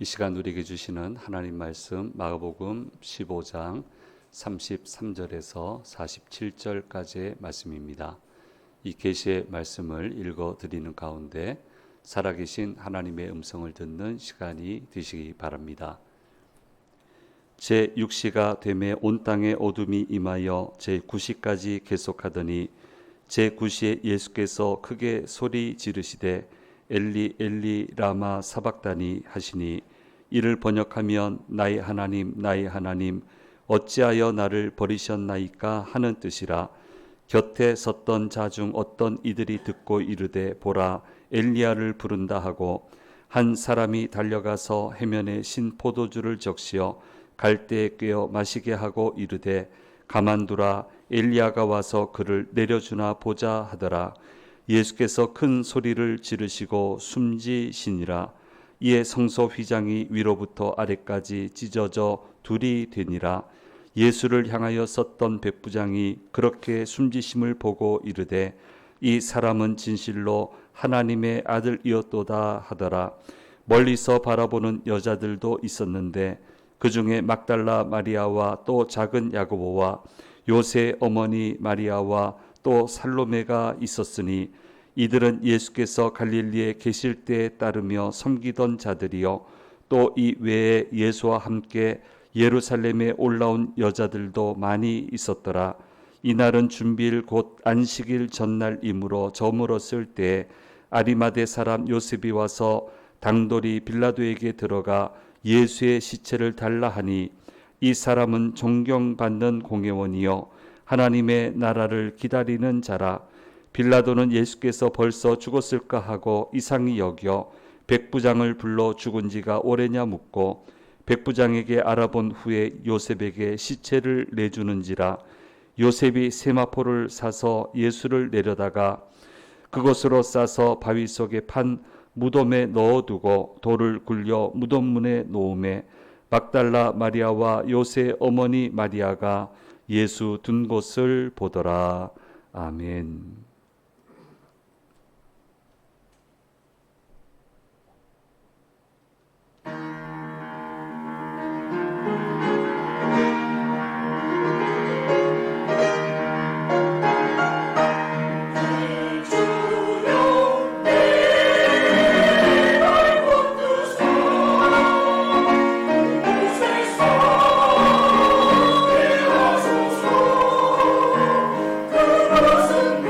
이 시간 우리에게 주시는 하나님 말씀 마가복음 15장 33절에서 47절까지의 말씀입니다. 이 계시의 말씀을 읽어 드리는 가운데 살아계신 하나님의 음성을 듣는 시간이 되시기 바랍니다. 제6시가 되매 온 땅에 어둠이 임하여 제9시까지 계속하더니 제9시에 예수께서 크게 소리 지르시되 엘리 엘리 라마 사박다니 하시니 이를 번역하면 나의 하나님 어찌하여 나를 버리셨나이까 하는 뜻이라. 곁에 섰던 자 중 어떤 이들이 듣고 이르되 보라 엘리야를 부른다 하고 한 사람이 달려가서 해면에 신 포도주를 적시어 갈대에 꿰어 마시게 하고 이르되 가만두라 엘리야가 와서 그를 내려주나 보자 하더라. 예수께서 큰 소리를 지르시고 숨지시니라. 이에 성소 휘장이 위로부터 아래까지 찢어져 둘이 되니라. 예수를 향하여 섰던 백부장이 그렇게 숨지심을 보고 이르되 이 사람은 진실로 하나님의 아들이었도다 하더라. 멀리서 바라보는 여자들도 있었는데 그 중에 막달라 마리아와 또 작은 야고보와 요새 어머니 마리아와 또 살로메가 있었으니 이들은 예수께서 갈릴리에 계실 때에 따르며 섬기던 자들이요 또 이 외에 예수와 함께 예루살렘에 올라온 여자들도 많이 있었더라. 이날은 준비일 곧 안식일 전날이므로 저물었을 때 아리마대 사람 요셉이 와서 당돌이 빌라도에게 들어가 예수의 시체를 달라 하니 이 사람은 존경받는 공회원이요 하나님의 나라를 기다리는 자라. 빌라도는 예수께서 벌써 죽었을까 하고 이상히 여겨 백부장을 불러 죽은 지가 오래냐 묻고 백부장에게 알아본 후에 요셉에게 시체를 내주는지라. 요셉이 세마포를 사서 예수를 내려다가 그것으로 싸서 바위 속에 판 무덤에 넣어두고 돌을 굴려 무덤 문에 놓음에 막달라 마리아와 요새 어머니 마리아가 예수 둔 곳을 보더라. 아멘. 그것은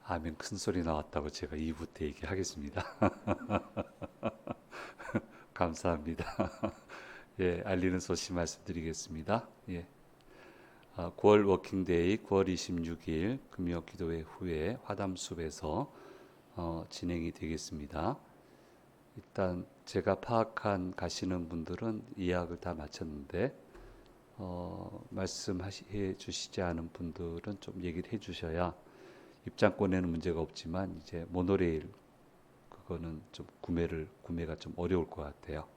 아멘 큰 소리 나왔다고 제가 2부 때 얘기하겠습니다. 감사합니다. 예, 알리는 소식 말씀드리겠습니다. 예, 9월 워킹데이 9월 26일 금요 기도회 후에 화담숲에서 진행이 되겠습니다. 일단 제가 파악한 가시는 분들은 예약을 다 마쳤는데 말씀해 주시지 않은 분들은 좀 얘기를 해 주셔야 입장권에는 문제가 없지만 이제 모노레일 그거는 좀 구매가 좀 어려울 것 같아요.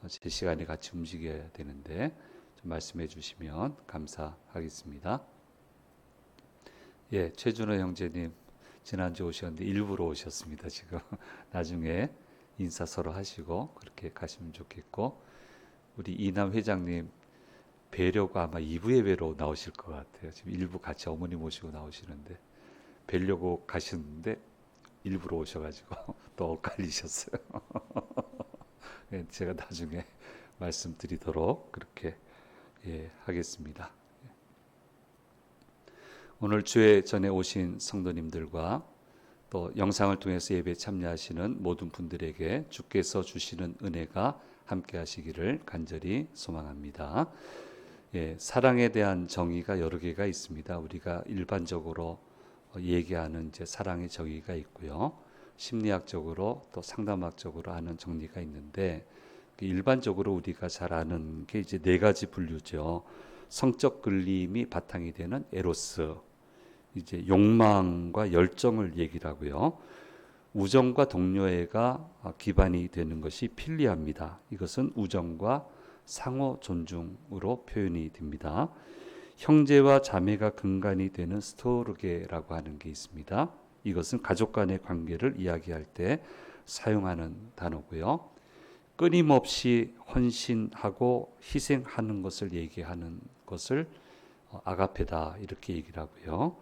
제 시간에 같이 움직여야 되는데 좀 말씀해 주시면 감사하겠습니다. 예, 최준호 형제님 지난주 오셨는데 일부러 오셨습니다. 지금 나중에 인사 서로 하시고 그렇게 가시면 좋겠고, 우리 이남 회장님 뵈려고 아마 2부 예배로 나오실 것 같아요. 지금 일부 같이 어머니 모시고 나오시는데 뵈려고 가셨는데 일부러 오셔가지고 또 엇갈리셨어요. 제가 나중에 말씀드리도록 그렇게 하겠습니다. 오늘 주회 전에 오신 성도님들과 또 영상을 통해서 예배에 참여하시는 모든 분들에게 주께서 주시는 은혜가 함께 하시기를 간절히 소망합니다. 사랑에 대한 정의가 여러 개가 있습니다. 우리가 일반적으로 얘기하는 이제 사랑의 정의가 있고요. 심리학적으로 또 상담학적으로 하는 정리가 있는데, 일반적으로 우리가 잘 아는 게 이제 네 가지 분류죠. 성적 끌림이 바탕이 되는 에로스, 이제 욕망과 열정을 얘기를 하고요. 우정과 동료애가 기반이 되는 것이 필리아입니다. 이것은 우정과 상호 존중으로 표현이 됩니다. 형제와 자매가 근간이 되는 스토르게라고 하는 게 있습니다. 이것은 가족 간의 관계를 이야기할 때 사용하는 단어고요. 끊임없이 헌신하고 희생하는 것을 얘기하는 것을 아가페다 이렇게 얘기를 하고요.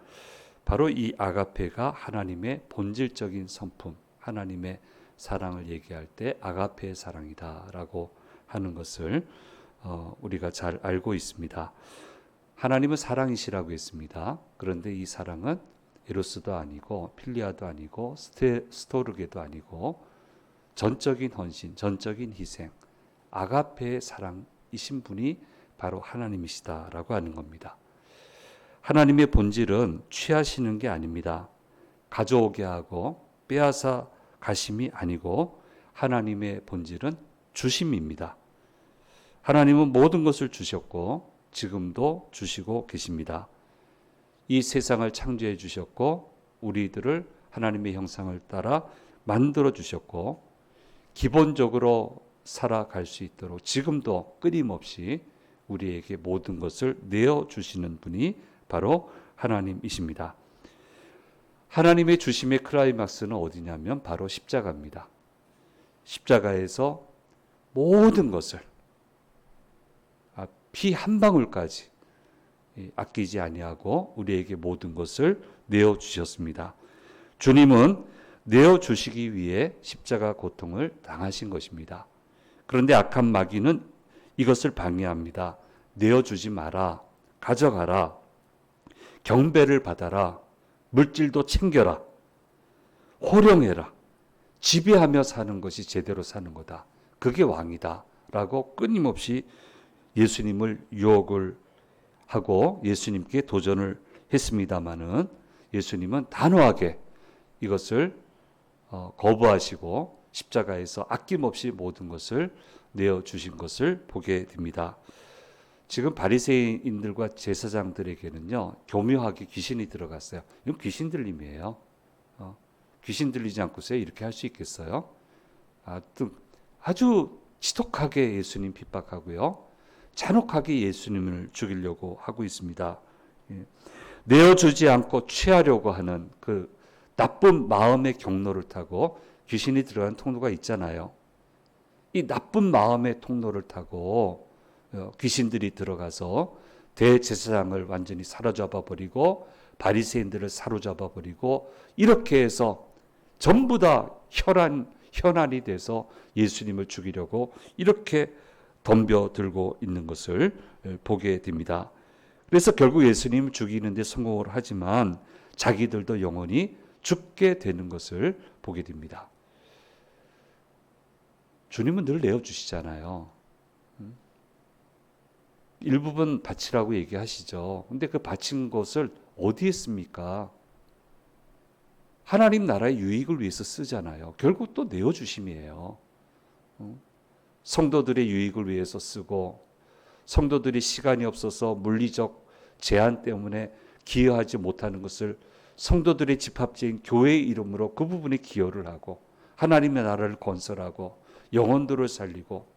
바로 이 아가페가 하나님의 본질적인 성품, 하나님의 사랑을 얘기할 때 아가페의 사랑이다라고 하는 것을 우리가 잘 알고 있습니다. 하나님은 사랑이시라고 했습니다. 그런데 이 사랑은 에로스도 아니고 필리아도 아니고 스토르게도 아니고 전적인 헌신, 전적인 희생, 아가페의 사랑이신 분이 바로 하나님이시다라고 하는 겁니다. 하나님의 본질은 취하시는 게 아닙니다. 가져오게 하고 빼앗아 가심이 아니고 하나님의 본질은 주심입니다. 하나님은 모든 것을 주셨고 지금도 주시고 계십니다. 이 세상을 창조해 주셨고 우리들을 하나님의 형상을 따라 만들어 주셨고 기본적으로 살아갈 수 있도록 지금도 끊임없이 우리에게 모든 것을 내어주시는 분이 바로 하나님이십니다. 하나님의 주심의 클라이막스는 어디냐면 바로 십자가입니다. 십자가에서 모든 것을 피 한 방울까지 아끼지 아니하고 우리에게 모든 것을 내어주셨습니다. 주님은 내어주시기 위해 십자가 고통을 당하신 것입니다. 그런데 악한 마귀는 이것을 방해합니다. 내어주지 마라, 가져가라, 경배를 받아라, 물질도 챙겨라, 호령해라, 지배하며 사는 것이 제대로 사는 거다. 그게 왕이다 라고 끊임없이 예수님을 유혹을 하고 예수님께 도전을 했습니다마는 예수님은 단호하게 이것을 거부하시고 십자가에서 아낌없이 모든 것을 내어주신 것을 보게 됩니다. 지금 바리새인들과 제사장들에게는요 교묘하게 귀신이 들어갔어요. 이건 귀신 들림이에요. 귀신 들리지 않고서 이렇게 할 수 있겠어요? 아주 지독하게 예수님 핍박하고요. 잔혹하게 예수님을 죽이려고 하고 있습니다. 내어주지 않고 취하려고 하는 그 나쁜 마음의 경로를 타고 귀신이 들어간 통로가 있잖아요. 이 나쁜 마음의 통로를 타고 귀신들이 들어가서 대제사장을 완전히 사로잡아 버리고 바리새인들을 사로잡아 버리고 이렇게 해서 전부 다 혈안이 돼서 예수님을 죽이려고 이렇게 덤벼들고 있는 것을 보게 됩니다. 그래서 결국 예수님을 죽이는 데 성공을 하지만 자기들도 영원히 죽게 되는 것을 보게 됩니다. 주님은 늘 내어주시잖아요. 일부분 바치라고 얘기하시죠. 근데 그 바친 것을 어디에 씁니까? 하나님 나라의 유익을 위해서 쓰잖아요. 결국 또 내어주심이에요. 성도들의 유익을 위해서 쓰고, 성도들이 시간이 없어서 물리적 제한 때문에 기여하지 못하는 것을 성도들의 집합체인 교회의 이름으로 그 부분에 기여를 하고, 하나님의 나라를 건설하고 영혼들을 살리고,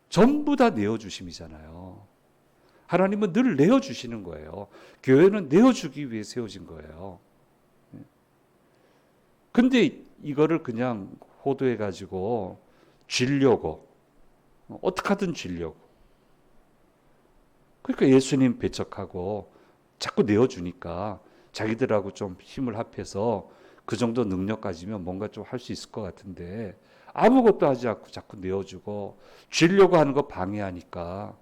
전부 다 내어주심이잖아요. 하나님은 늘 내어주시는 거예요. 교회는 내어주기 위해 세워진 거예요. 근데 이거를 그냥 호도해가지고 쥐려고, 어떻게 하든 쥐려고. 그러니까 예수님 배척하고 자꾸 내어주니까 자기들하고 좀 힘을 합해서 그 정도 능력 가지면 뭔가 좀 할 수 있을 것 같은데, 아무것도 하지 않고 자꾸 내어주고 쥐려고 하는 거 방해하니까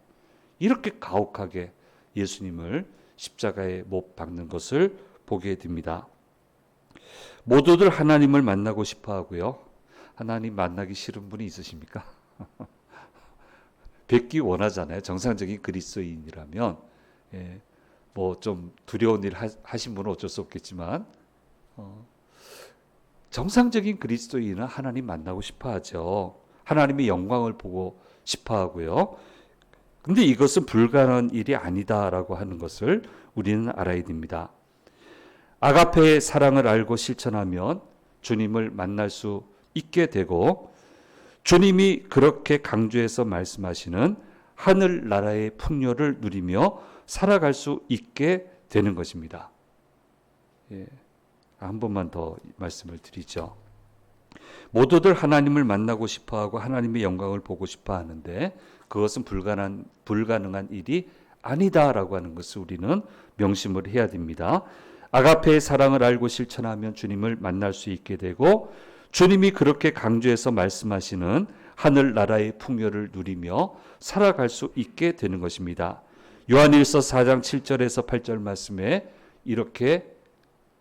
이렇게 가혹하게 예수님을 십자가에 못 박는 것을 보게 됩니다. 모두들 하나님을 만나고 싶어 하고요. 하나님 만나기 싫은 분이 있으십니까? 뵙기 원하잖아요. 정상적인 그리스도인이라면. 뭐 좀 두려운 일 하신 분은 어쩔 수 없겠지만, 정상적인 그리스도인은 하나님 만나고 싶어 하죠. 하나님의 영광을 보고 싶어 하고요. 근데 이것은 불가능한 일이 아니다라고 하는 것을 우리는 알아야 됩니다. 아가페의 사랑을 알고 실천하면 주님을 만날 수 있게 되고, 주님이 그렇게 강조해서 말씀하시는 하늘나라의 풍요를 누리며 살아갈 수 있게 되는 것입니다. 한 번만 더 말씀을 드리죠. 모두들 하나님을 만나고 싶어하고 하나님의 영광을 보고 싶어 하는데 그것은 불가능한 일이 아니다라고 하는 것을 우리는 명심을 해야 됩니다. 아가페의 사랑을 알고 실천하면 주님을 만날 수 있게 되고, 주님이 그렇게 강조해서 말씀하시는 하늘나라의 풍요를 누리며 살아갈 수 있게 되는 것입니다. 요한일서 4장 7절에서 8절 말씀에 이렇게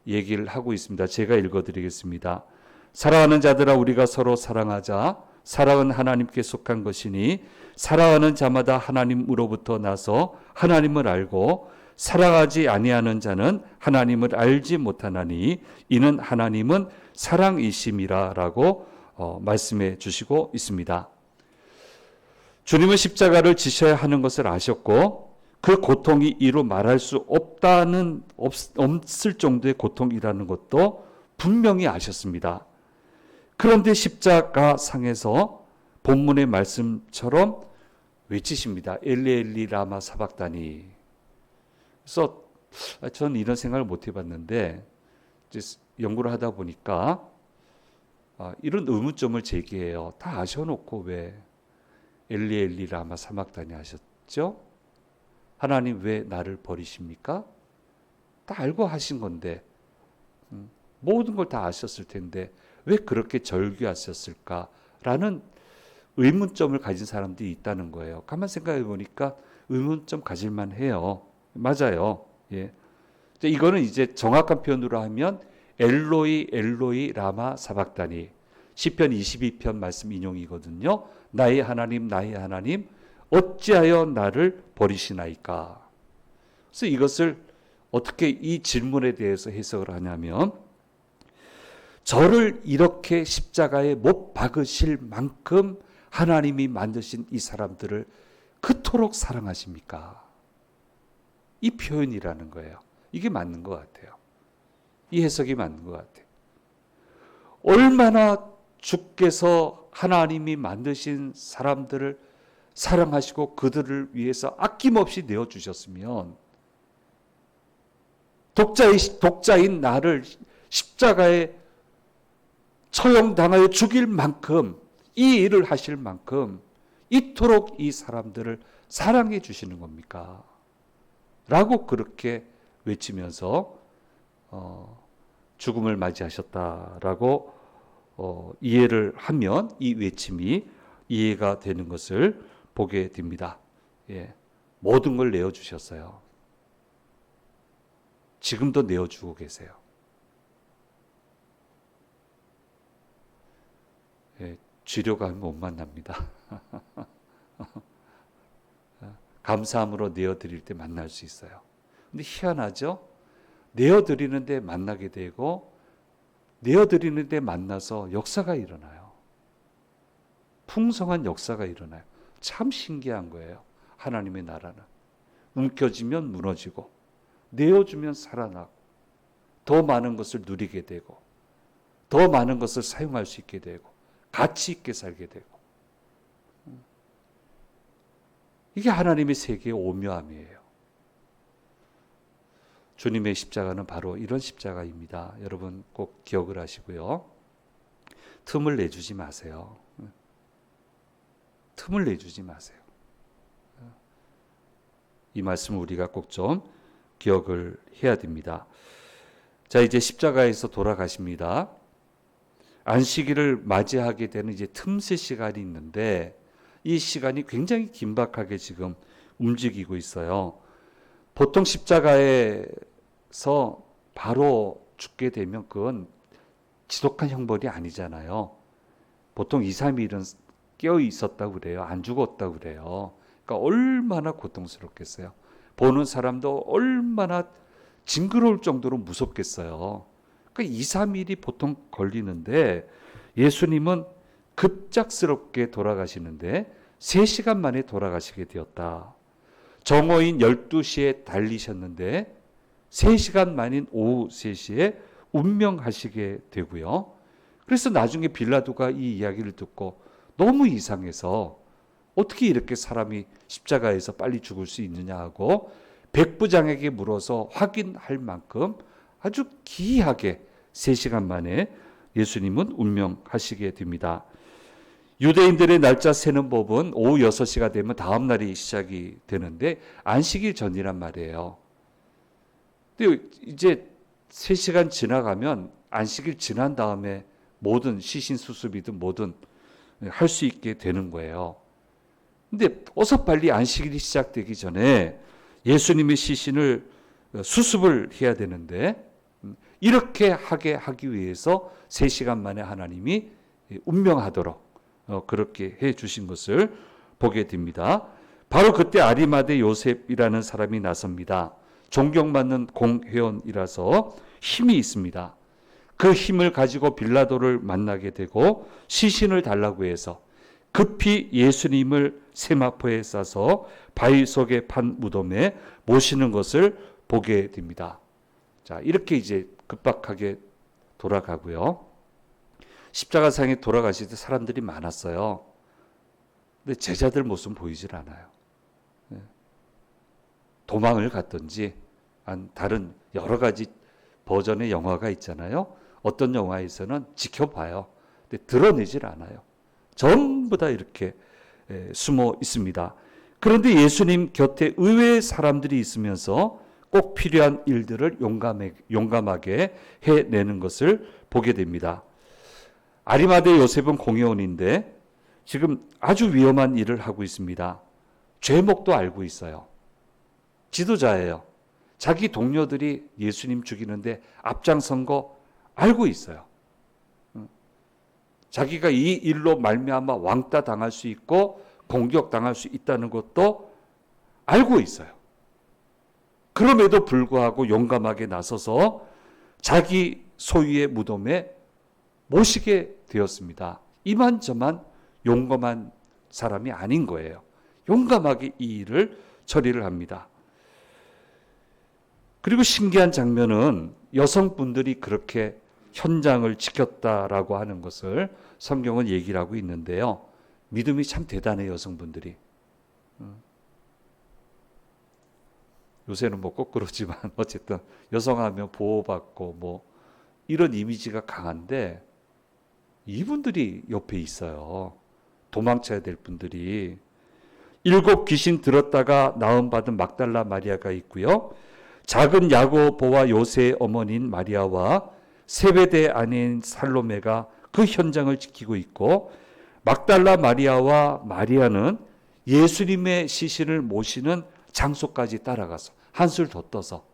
얘기를 하고 있습니다. 제가 읽어드리겠습니다. 사랑하는 자들아, 우리가 서로 사랑하자. 사랑은 하나님께 속한 것이니 사랑하는 자마다 하나님으로부터 나서 하나님을 알고, 사랑하지 아니하는 자는 하나님을 알지 못하나니 이는 하나님은 사랑이심이라라고 말씀해 주시고 있습니다. 주님은 십자가를 지셔야 하는 것을 아셨고, 그 고통이 이루 말할 수 없을 정도의 고통이라는 것도 분명히 아셨습니다. 그런데 십자가 상에서 본문의 말씀처럼 외치십니다. 엘리 엘리 라마 사박다니. 그래서 저는 이런 생각을 못 해봤는데 이제 연구를 하다 보니까 이런 의문점을 제기해요. 다 아셔놓고 왜 엘리 엘리 라마 사박다니 하셨죠? 하나님 왜 나를 버리십니까? 다 알고 하신 건데, 모든 걸 다 아셨을 텐데 왜 그렇게 절규하셨을까라는 의문점을 가진 사람들이 있다는 거예요. 가만 생각해 보니까 의문점 가질만 해요. 맞아요. 예. 이거는 이제 정확한 표현으로 하면 엘로이 엘로이 라마 사박다니, 시편 22편 말씀 인용이거든요. 나의 하나님 나의 하나님 어찌하여 나를 버리시나이까. 그래서 이것을 어떻게 이 질문에 대해서 해석을 하냐면, 저를 이렇게 십자가에 못 박으실 만큼 하나님이 만드신 이 사람들을 그토록 사랑하십니까? 이 표현이라는 거예요. 이게 맞는 것 같아요. 이 해석이 맞는 것 같아요. 얼마나 주께서 하나님이 만드신 사람들을 사랑하시고 그들을 위해서 아낌없이 내어주셨으면, 독자인 나를 십자가에 처형당하여 죽일 만큼, 이 일을 하실 만큼 이토록 이 사람들을 사랑해 주시는 겁니까? 라고 그렇게 외치면서 죽음을 맞이하셨다라고 이해를 하면 이 외침이 이해가 되는 것을 보게 됩니다. 예, 모든 걸 내어주셨어요. 지금도 내어주고 계세요. 주려 가면 못 만납니다. 감사함으로 내어드릴 때 만날 수 있어요. 근데 희한하죠? 내어드리는데 만나게 되고 내어드리는데 만나서 역사가 일어나요. 풍성한 역사가 일어나요. 참 신기한 거예요. 하나님의 나라는. 움켜쥐면 무너지고 내어주면 살아나고 더 많은 것을 누리게 되고 더 많은 것을 사용할 수 있게 되고 가치 있게 살게 되고 이게 하나님의 세계의 오묘함이에요. 주님의 십자가는 바로 이런 십자가입니다. 여러분 꼭 기억을 하시고요. 틈을 내주지 마세요. 틈을 내주지 마세요. 이 말씀을 우리가 꼭 좀 기억을 해야 됩니다. 자, 이제 십자가에서 돌아가십니다. 안식일을 맞이하게 되는 이제 틈새 시간이 있는데 이 시간이 굉장히 긴박하게 지금 움직이고 있어요. 보통 십자가에서 바로 죽게 되면 그건 지독한 형벌이 아니잖아요. 보통 2, 3일은 깨어 있었다고 그래요. 안 죽었다고 그래요. 그러니까 얼마나 고통스럽겠어요. 보는 사람도 얼마나 징그러울 정도로 무섭겠어요. 그러니까 2, 3일이 보통 걸리는데 예수님은 급작스럽게 돌아가시는데 3시간 만에 돌아가시게 되었다. 정오인 12시에 달리셨는데 3시간 만인 오후 3시에 운명하시게 되고요. 그래서 나중에 빌라도가 이 이야기를 듣고 너무 이상해서 어떻게 이렇게 사람이 십자가에서 빨리 죽을 수 있느냐 하고 백부장에게 물어서 확인할 만큼 아주 기이하게 3시간 만에 예수님은 운명하시게 됩니다. 유대인들의 날짜 세는 법은 오후 6시가 되면 다음 날이 시작이 되는데 안식일 전이란 말이에요. 근데 이제 3시간 지나가면 안식일 지난 다음에 모든 시신수습이든 뭐든 할 수 있게 되는 거예요. 근데 어서 빨리 안식일이 시작되기 전에 예수님의 시신을 수습을 해야 되는데 이렇게 하기 위해서 3시간 만에 하나님이 운명하도록 그렇게 해 주신 것을 보게 됩니다. 바로 그때 아리마대 요셉이라는 사람이 나섭니다. 존경받는 공회원이라서 힘이 있습니다. 그 힘을 가지고 빌라도를 만나게 되고 시신을 달라고 해서 급히 예수님을 세마포에 싸서 바위 속에 판 무덤에 모시는 것을 보게 됩니다. 자, 이렇게 이제 급박하게 돌아가고요. 십자가상에 돌아가실 때 사람들이 많았어요. 근데 제자들 모습은 보이질 않아요. 도망을 갔든지 다른 여러 가지 버전의 영화가 있잖아요. 어떤 영화에서는 지켜봐요. 근데 드러내질 않아요. 전부 다 이렇게 숨어 있습니다. 그런데 예수님 곁에 의외의 사람들이 있으면서 꼭 필요한 일들을 용감하게 해내는 것을 보게 됩니다. 아리마대 요셉은 공회원인데 지금 아주 위험한 일을 하고 있습니다. 죄목도 알고 있어요. 지도자예요. 자기 동료들이 예수님 죽이는데 앞장선 거 알고 있어요. 자기가 이 일로 말미암아 왕따 당할 수 있고 공격당할 수 있다는 것도 알고 있어요. 그럼에도 불구하고 용감하게 나서서 자기 소유의 무덤에 모시게 되었습니다. 이만저만 용감한 사람이 아닌 거예요. 용감하게 이 일을 처리를 합니다. 그리고 신기한 장면은 여성분들이 그렇게 현장을 지켰다라고 하는 것을 성경은 얘기를 하고 있는데요. 믿음이 참 대단해요, 여성분들이. 요새는 뭐 꼭 그렇지만 어쨌든 여성하면 보호받고 뭐 이런 이미지가 강한데 이분들이 옆에 있어요. 도망쳐야 될 분들이. 7 귀신 들었다가 나음받은 막달라 마리아가 있고요. 작은 야고보와 요새의 어머니인 마리아와 세베대 아내인 살로메가 그 현장을 지키고 있고 막달라 마리아와 마리아는 예수님의 시신을 모시는 장소까지 따라가서 한술 더 떠서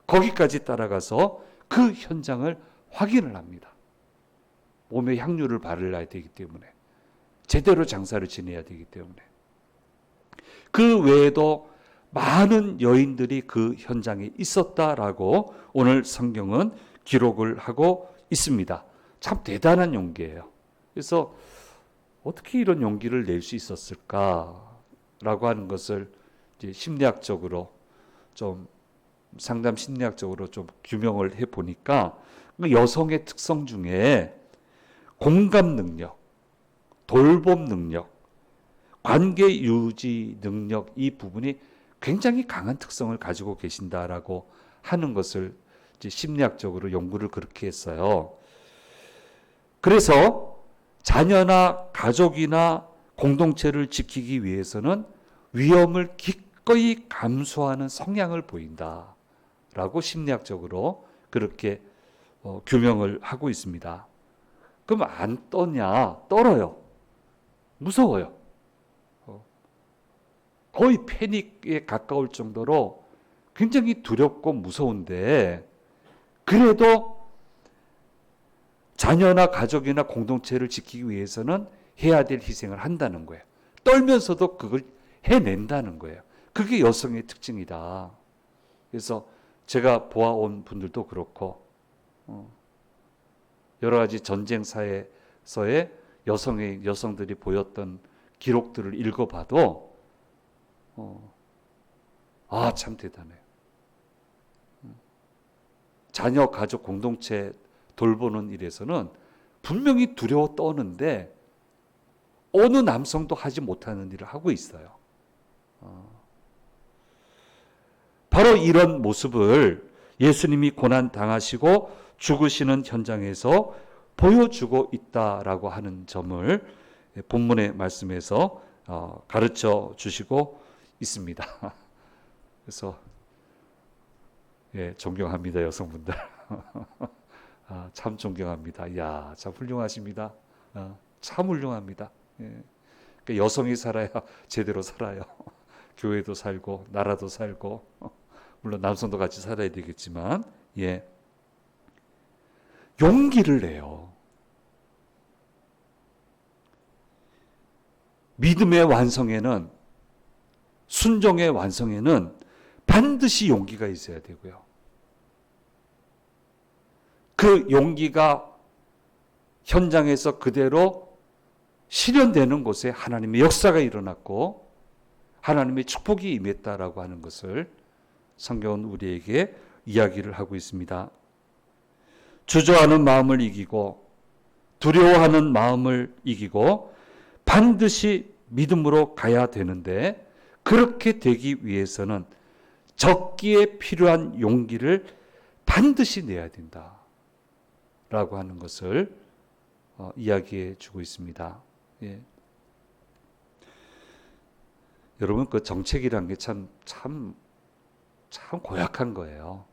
거기까지 따라가서 그 현장을 확인을 합니다. 몸에 향유를 바르려야 되기 때문에. 제대로 장사를 지내야 되기 때문에. 그 외에도 많은 여인들이 그 현장에 있었다라고 오늘 성경은 기록을 하고 있습니다. 참 대단한 용기예요. 그래서 어떻게 이런 용기를 낼 수 있었을까라고 하는 것을 이제 심리학적으로 좀 상담 심리학적으로 좀 규명을 해 보니까 여성의 특성 중에 공감 능력, 돌봄 능력, 관계 유지 능력 이 부분이 굉장히 강한 특성을 가지고 계신다라고 하는 것을 이제 심리학적으로 연구를 그렇게 했어요. 그래서 자녀나 가족이나 공동체를 지키기 위해서는 위험을 기꺼이 감수하는 성향을 보인다라고 심리학적으로 그렇게 규명을 하고 있습니다. 그럼 안 떠냐? 떨어요. 무서워요. 거의 패닉에 가까울 정도로 굉장히 두렵고 무서운데 그래도 자녀나 가족이나 공동체를 지키기 위해서는 해야 될 희생을 한다는 거예요. 떨면서도 그걸 해낸다는 거예요. 그게 여성의 특징이다. 그래서 제가 보아온 분들도 그렇고 여러 가지 전쟁 사회에서의 여성들이 보였던 기록들을 읽어봐도 참 대단해요. 자녀, 가족, 공동체 돌보는 일에서는 분명히 두려워 떠는데 어느 남성도 하지 못하는 일을 하고 있어요. 바로 이런 모습을 예수님이 고난 당하시고 죽으시는 현장에서 보여주고 있다라고 하는 점을 본문의 말씀에서 가르쳐 주시고 있습니다. 그래서 존경합니다, 여성분들. 참 존경합니다. 이야, 참 훌륭하십니다. 참 훌륭합니다. 그러니까 여성이 살아야 제대로 살아요. 교회도 살고 나라도 살고 물론 남성도 같이 살아야 되겠지만 용기를 내요. 믿음의 완성에는 순종의 완성에는 반드시 용기가 있어야 되고요. 그 용기가 현장에서 그대로 실현되는 곳에 하나님의 역사가 일어났고 하나님의 축복이 임했다라고 하는 것을 성경은 우리에게 이야기를 하고 있습니다. 주저하는 마음을 이기고 두려워하는 마음을 이기고 반드시 믿음으로 가야 되는데 그렇게 되기 위해서는 적기에 필요한 용기를 반드시 내야 된다라고 하는 것을 이야기해 주고 있습니다. 여러분 그 정책이란 게 참 고약한 거예요.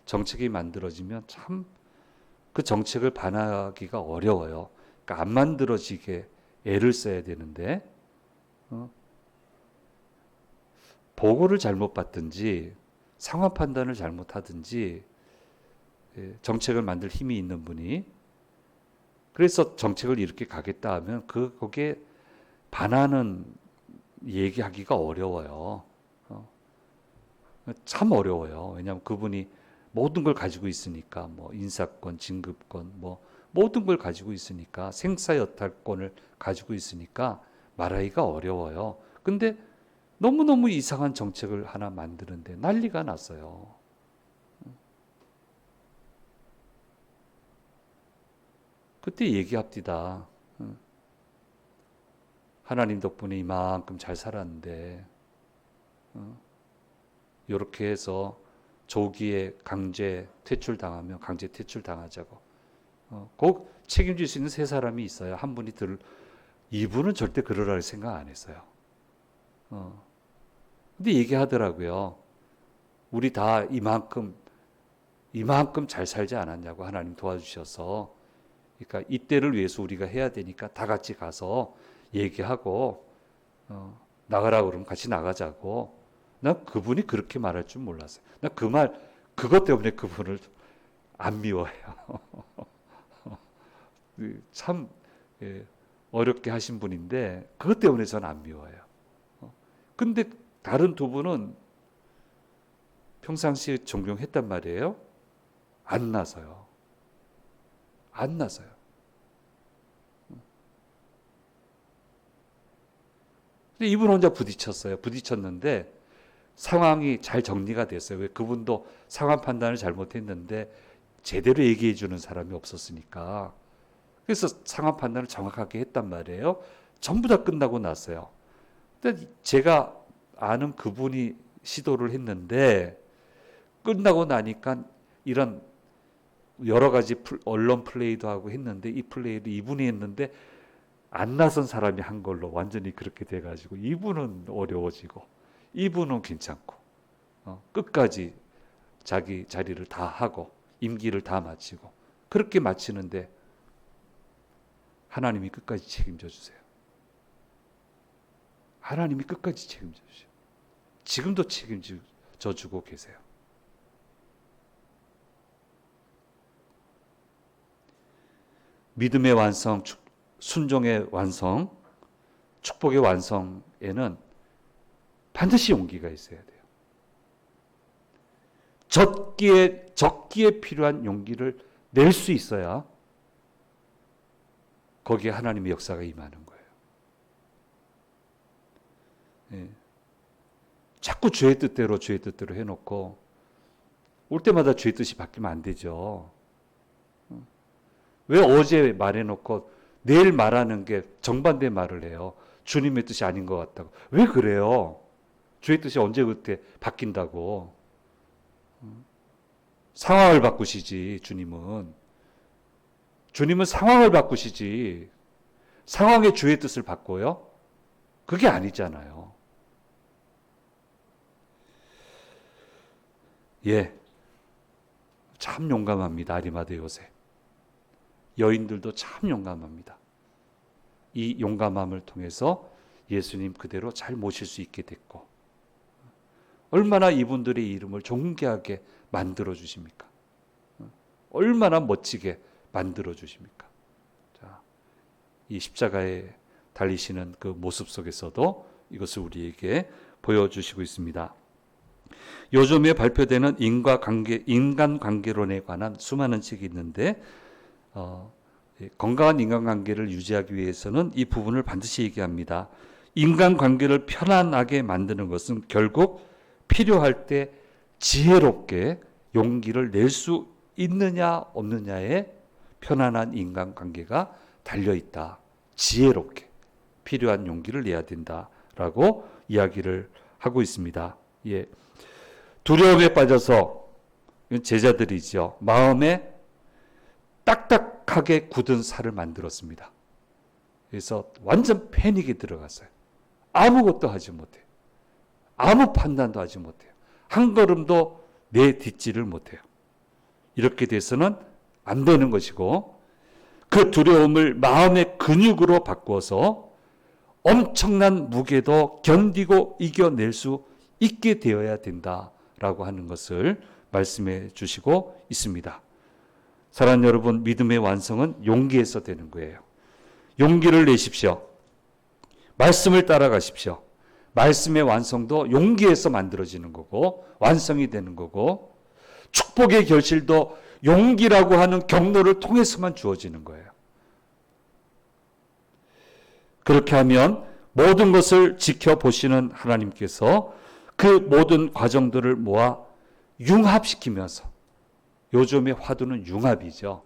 정책이 만들어지면 참 그 정책을 반하기가 어려워요. 그러니까 안 만들어지게 애를 써야 되는데 보고를 잘못 받든지 상황 판단을 잘못하든지 정책을 만들 힘이 있는 분이 그래서 정책을 이렇게 가겠다 하면 거기에 반하는 얘기하기가 어려워요. 참 어려워요. 왜냐하면 그분이 모든 걸 가지고 있으니까 뭐 인사권, 진급권, 뭐 모든 걸 가지고 있으니까 생사여탈권을 가지고 있으니까 말하기가 어려워요. 근데 너무너무 이상한 정책을 하나 만드는데 난리가 났어요. 그때 얘기합디다. 하나님 덕분에 이만큼 잘 살았는데 이렇게 해서 조기에 강제 퇴출 당하면 강제 퇴출 당하자고. 꼭 책임질 수 있는 세 사람이 있어요. 한 분이 이분은 절대 그러라고 생각 안 했어요. 근데 얘기하더라고요. 우리 다 이만큼 잘 살지 않았냐고 하나님 도와주셔서. 그러니까 이때를 위해서 우리가 해야 되니까 다 같이 가서 얘기하고 나가라고 그러면 같이 나가자고. 난 그분이 그렇게 말할 줄 몰랐어요. 난 그것 때문에 그분을 안 미워해요. 참 어렵게 하신 분인데 그것 때문에 저는 안 미워요. 근데 다른 두 분은 평상시에 존경했단 말이에요. 안 나서요. 안 나서요. 근데 이분 혼자 부딪혔어요. 부딪혔는데 상황이 잘 정리가 됐어요. 왜 그분도 상황 판단을 잘못했는데 제대로 얘기해 주는 사람이 없었으니까. 그래서 상황 판단을 정확하게 했단 말이에요. 전부 다 끝나고 났어요. 근데 제가 아는 그분이 시도를 했는데 끝나고 나니까 이런 여러 가지 언론 플레이도 하고 했는데 이 플레이를 이분이 했는데 안 나선 사람이 한 걸로 완전히 그렇게 돼가지고 이분은 어려워지고 이분은 괜찮고 끝까지 자기 자리를 다 하고 임기를 다 마치고 그렇게 마치는데 하나님이 끝까지 책임져 주세요. 하나님이 끝까지 책임져 주세요. 지금도 책임져 주고 계세요. 믿음의 완성, 순종의 완성, 축복의 완성에는 반드시 용기가 있어야 돼요. 적기에 필요한 용기를 낼 수 있어야 거기에 하나님의 역사가 임하는 거예요. 예. 자꾸 주의 뜻대로 해놓고 올 때마다 주의 뜻이 바뀌면 안 되죠. 왜 어제 말해놓고 내일 말하는 게 정반대 말을 해요. 주님의 뜻이 아닌 것 같다고. 왜 그래요? 주의 뜻이 언제 그때 바뀐다고. 상황을 바꾸시지 주님은. 주님은 상황을 바꾸시지 상황에 주의 뜻을 바꿔요? 그게 아니잖아요. 예, 참 용감합니다. 아리마대 요셉. 여인들도 참 용감합니다. 이 용감함을 통해서 예수님 그대로 잘 모실 수 있게 됐고 얼마나 이분들의 이름을 존귀하게 만들어 주십니까? 얼마나 멋지게 만들어 주십니까? 자, 이 십자가에 달리시는 그 모습 속에서도 이것을 우리에게 보여주시고 있습니다. 요즘에 발표되는 인간관계론에 관한 수많은 책이 있는데 건강한 인간관계를 유지하기 위해서는 이 부분을 반드시 얘기합니다. 인간관계를 편안하게 만드는 것은 결국 필요할 때 지혜롭게 용기를 낼 수 있느냐 없느냐에 편안한 인간관계가 달려있다. 지혜롭게 필요한 용기를 내야 된다라고 이야기를 하고 있습니다. 예. 두려움에 빠져서 제자들이죠. 마음에 딱딱하게 굳은 살을 만들었습니다. 그래서 완전 패닉에 들어갔어요. 아무것도 하지 못해요. 아무 판단도 하지 못해요. 한 걸음도 내딛지를 못해요. 이렇게 돼서는 안 되는 것이고 그 두려움을 마음의 근육으로 바꿔서 엄청난 무게도 견디고 이겨낼 수 있게 되어야 된다라고 하는 것을 말씀해 주시고 있습니다. 사랑하는 여러분, 믿음의 완성은 용기에서 되는 거예요. 용기를 내십시오. 말씀을 따라가십시오. 말씀의 완성도 용기에서 만들어지는 거고 완성이 되는 거고 축복의 결실도 용기라고 하는 경로를 통해서만 주어지는 거예요. 그렇게 하면 모든 것을 지켜보시는 하나님께서 그 모든 과정들을 모아 융합시키면서 요즘의 화두는 융합이죠.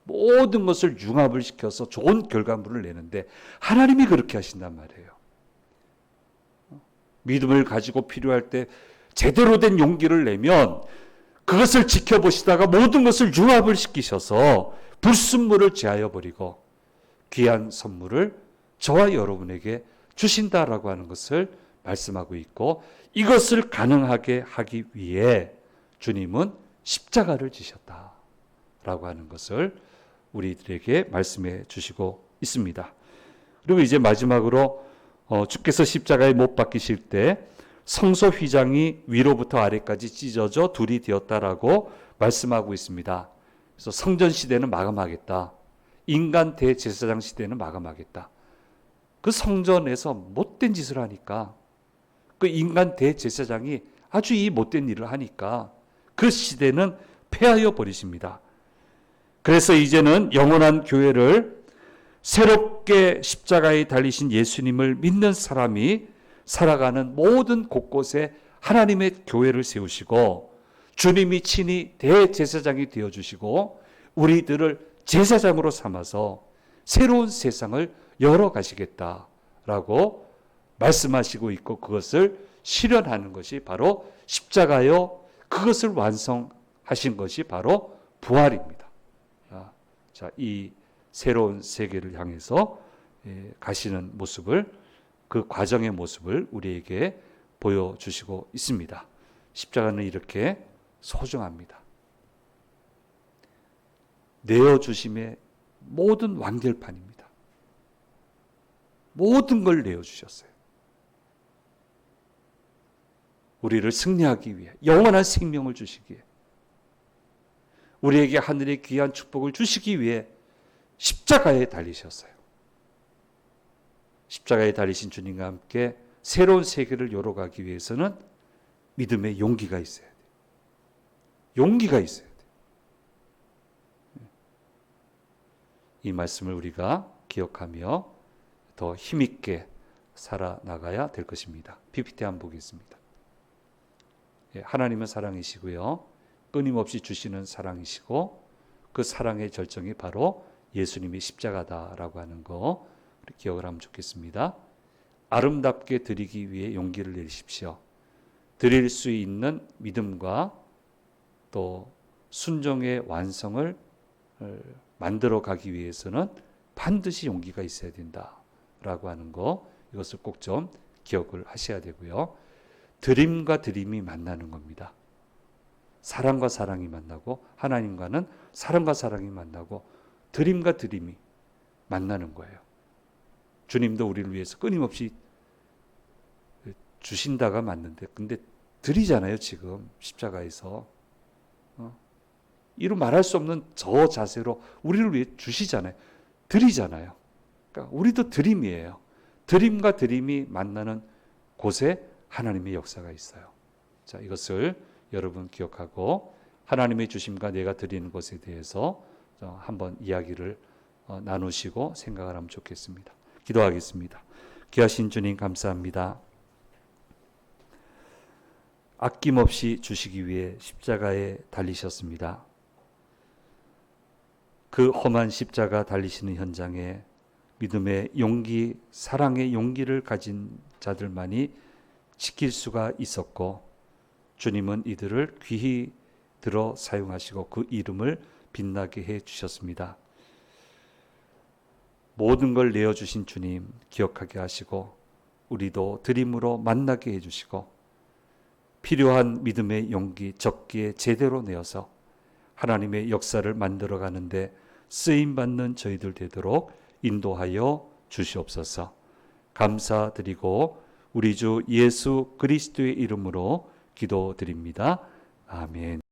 모든 것을 융합을 시켜서 좋은 결과물을 내는데 하나님이 그렇게 하신단 말이에요. 믿음을 가지고 필요할 때 제대로 된 용기를 내면 그것을 지켜보시다가 모든 것을 융합을 시키셔서 불순물을 제하여 버리고 귀한 선물을 저와 여러분에게 주신다라고 하는 것을 말씀하고 있고 이것을 가능하게 하기 위해 주님은 십자가를 지셨다라고 하는 것을 우리들에게 말씀해 주시고 있습니다. 그리고 이제 마지막으로 주께서 십자가에 못 박히실 때 성소 휘장이 위로부터 아래까지 찢어져 둘이 되었다라고 말씀하고 있습니다. 그래서 성전 시대는 마감하겠다. 인간 대제사장 시대는 마감하겠다. 그 성전에서 못된 짓을 하니까, 그 인간 대제사장이 아주 이 못된 일을 하니까 그 시대는 폐하여 버리십니다. 그래서 이제는 영원한 교회를 새롭게 십자가에 달리신 예수님을 믿는 사람이 살아가는 모든 곳곳에 하나님의 교회를 세우시고, 주님이 친히 대제사장이 되어주시고 우리들을 제사장으로 삼아서 새로운 세상을 열어가시겠다라고 말씀하시고 있고, 그것을 실현하는 것이 바로 십자가요, 그것을 완성하신 것이 바로 부활입니다. 자, 이 새로운 세계를 향해서 가시는 모습을, 그 과정의 모습을 우리에게 보여주시고 있습니다. 십자가는 이렇게 소중합니다. 내어주심의 모든 완결판입니다. 모든 걸 내어주셨어요. 우리를 승리하기 위해, 영원한 생명을 주시기 위해, 우리에게 하늘의 귀한 축복을 주시기 위해 십자가에 달리셨어요. 십자가에 달리신 주님과 함께 새로운 세계를 열어가기 위해서는 믿음의 용기가 있어야 돼요. 용기가 있어야 돼요. 이 말씀을 우리가 기억하며 더 힘있게 살아나가야 될 것입니다. PPT 한번 보겠습니다. 하나님은 사랑이시고요, 끊임없이 주시는 사랑이시고, 그 사랑의 절정이 바로 예수님이 십자가다라고 하는 거 기억을 하면 좋겠습니다. 아름답게 드리기 위해 용기를 내십시오. 드릴 수 있는 믿음과 또 순종의 완성을 만들어 가기 위해서는 반드시 용기가 있어야 된다라고 하는 거, 이것을 꼭 좀 기억을 하셔야 되고요. 드림과 드림이 만나는 겁니다. 사랑과 사랑이 만나고, 하나님과는 사랑과 사랑이 만나고, 드림과 드림이 만나는 거예요. 주님도 우리를 위해서 끊임없이 주신다가 맞는데, 근데 드리잖아요. 지금 십자가에서 이루 말할 수 없는 저 자세로 우리를 위해 주시잖아요. 드리잖아요. 그러니까 우리도 드림이에요. 드림과 드림이 만나는 곳에 하나님의 역사가 있어요. 자, 이것을 여러분 기억하고 하나님의 주심과 내가 드리는 것에 대해서 한번 이야기를 나누시고 생각을 하면 좋겠습니다. 기도하겠습니다. 귀하신 주님, 감사합니다. 아낌없이 주시기 위해 십자가에 달리셨습니다. 그 험한 십자가 달리시는 현장에 믿음의 용기, 사랑의 용기를 가진 자들만이 지킬 수가 있었고, 주님은 이들을 귀히 들어 사용하시고 그 이름을 빛나게 해 주셨습니다. 모든 걸 내어주신 주님 기억하게 하시고, 우리도 드림으로 만나게 해주시고, 필요한 믿음의 용기 적기에 제대로 내어서 하나님의 역사를 만들어가는데 쓰임받는 저희들 되도록 인도하여 주시옵소서. 감사드리고 우리 주 예수 그리스도의 이름으로 기도드립니다. 아멘.